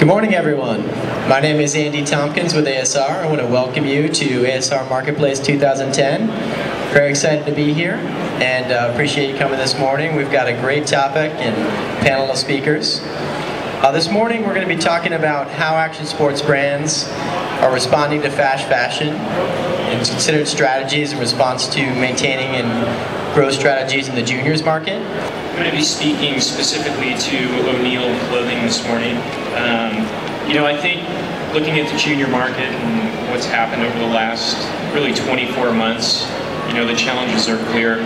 Good morning, everyone. My name is Andy Tompkins with ASR. I want to welcome you to ASR Marketplace 2010. Very excited to be here and appreciate you coming this morning. We've got a great topic and panel of speakers. This morning we're going to be talking about how action sports brands are responding to fast fashion and considered strategies in response to maintaining and growth strategies in the juniors market. I'm going to be speaking specifically to O'Neill Clothing this morning. I think looking at the junior market and what's happened over the last really 24 months, the challenges are clear.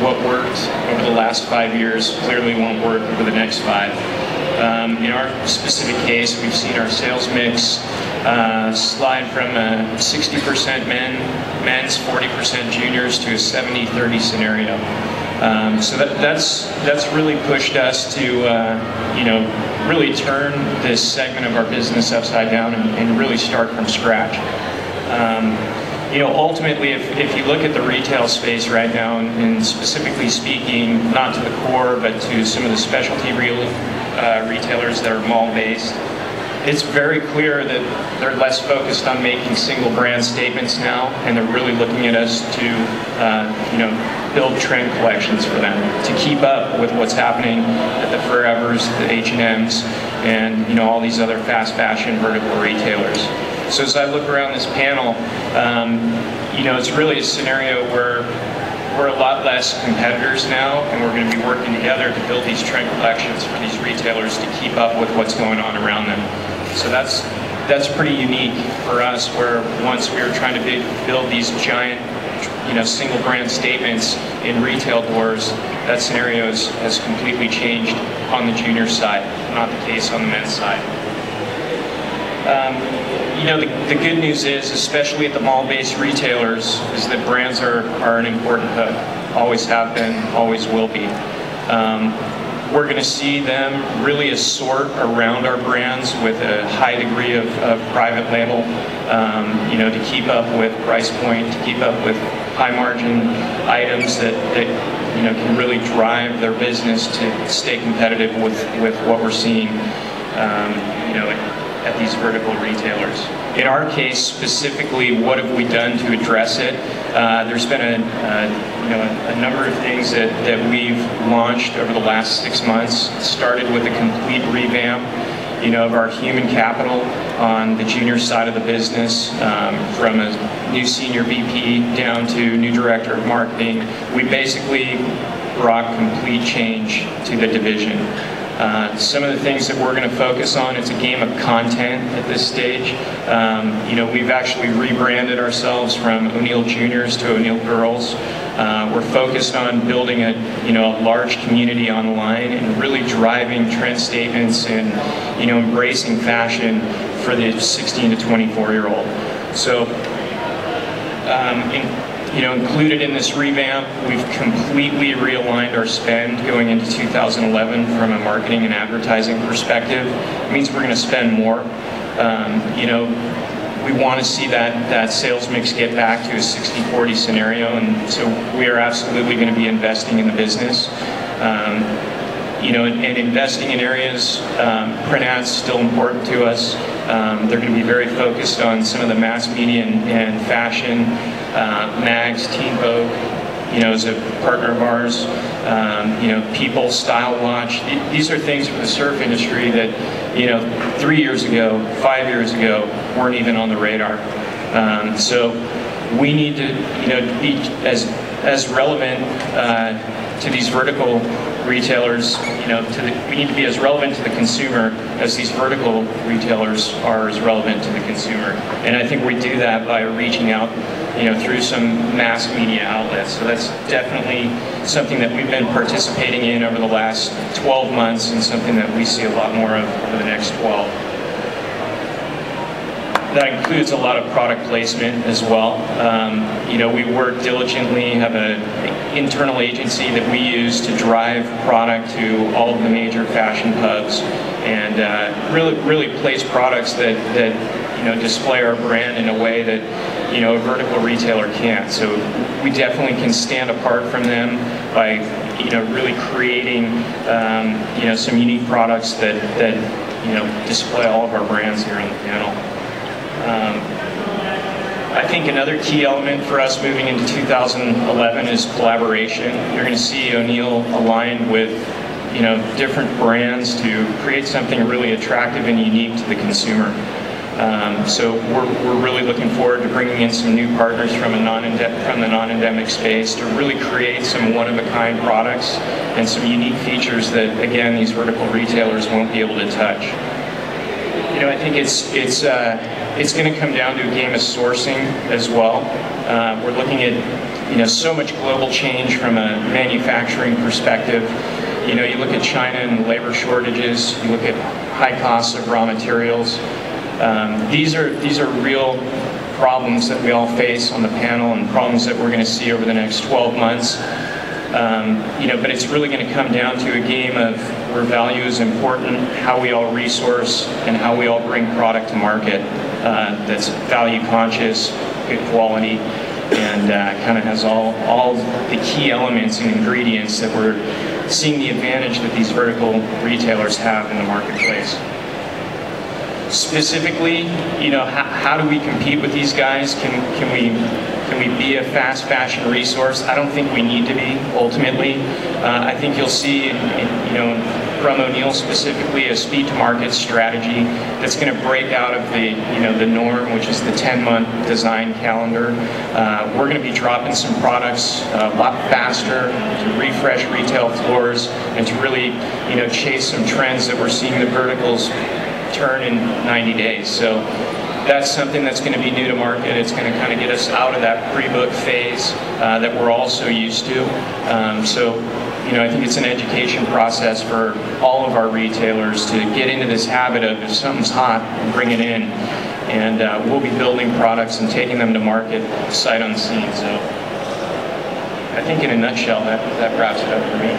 What worked over the last 5 years clearly won't work over the next 5. In our specific case, we've seen our sales mix slide from a 60% men's, 40% juniors to a 70-30 scenario. So that's really pushed us to really turn this segment of our business upside down and really start from scratch. Ultimately, if you look at the retail space right now, and specifically speaking, not to the core, but to some of the specialty retailers that are mall-based, it's very clear that they're less focused on making single brand statements now, and they're really looking at us to build trend collections for them to keep up with what's happening at the Forevers, the H&Ms, and all these other fast fashion vertical retailers. So as I look around this panel, it's really a scenario where we're a lot less competitors now, and we're going to be working together to build these trend collections for these retailers to keep up with what's going on around them. So that's pretty unique for us, where once we were trying to build these giant single brand statements in retail doors, that scenario has completely changed on the junior side, not the case on the men's side. The good news is, especially at the mall-based retailers, is that brands are an important hook. Always have been, always will be. We're going to see them really assort around our brands with a high degree of private label, to keep up with price point, to keep up with high margin items that can really drive their business to stay competitive with what we're seeing, at these vertical retailers. In our case specifically, what have we done to address it? There's been a number of things that we've launched over the last 6 months. It started with a complete revamp of our human capital on the junior side of the business, from a new senior VP down to new director of marketing. We basically brought complete change to the division. Some of the things that we're going to focus on, it's a game of content at this stage. We've actually rebranded ourselves from O'Neill Juniors to O'Neill Girls. We're focused on building a large community online and really driving trend statements and embracing fashion for the 16 to 24-year-old. So included in this revamp, we've completely realigned our spend going into 2011 from a marketing and advertising perspective. It means we're going to spend more. We want to see that sales mix get back to a 60-40 scenario, and so we are absolutely going to be investing in the business. And investing in areas, print ads still important to us. They're going to be very focused on some of the mass media and fashion, mags, Teen Vogue, as a partner of ours, People, Style Watch. These are things for the surf industry that, 3 years ago, 5 years ago, weren't even on the radar. So we need to, be as relevant to these vertical retailers, we need to be as relevant to the consumer as these vertical retailers are as relevant to the consumer. And I think we do that by reaching out, through some mass media outlets. So that's definitely something that we've been participating in over the last 12 months, and something that we see a lot more of over the next 12. That includes a lot of product placement as well. We work diligently, have an internal agency that we use to drive product to all of the major fashion hubs, and really place products that display our brand in a way that a vertical retailer can't. So we definitely can stand apart from them by really creating some unique products that display all of our brands here on the panel. I think another key element for us moving into 2011 is collaboration. You're going to see O'Neill aligned with different brands to create something really attractive and unique to the consumer. So we're really looking forward to bringing in some new partners from the non-endemic space to really create some one-of-a-kind products and some unique features that, again, these vertical retailers won't be able to touch. I think it's going to come down to a game of sourcing as well. We're looking at so much global change from a manufacturing perspective. You look at China and labor shortages. You look at high costs of raw materials. These are real problems that we all face on the panel and problems that we're going to see over the next 12 months. But it's really going to come down to a game of where value is important, how we all resource, and how we all bring product to market that's value conscious, good quality, and kind of has all the key elements and ingredients that we're seeing the advantage that these vertical retailers have in the marketplace. Specifically, how do we compete with these guys? Can we be a fast fashion resource? I don't think we need to be, ultimately. I think you'll see, from O'Neill specifically, a speed to market strategy that's going to break out of the norm, which is the 10-month design calendar. We're going to be dropping some products a lot faster to refresh retail floors and to really, chase some trends that we're seeing the verticals turn in 90 days. So that's something that's going to be new to market. It's going to kind of get us out of that pre-book phase that we're all so used to. I think it's an education process for all of our retailers to get into this habit of if something's hot, bring it in. And we'll be building products and taking them to market sight unseen. So I think in a nutshell, that wraps it up for me.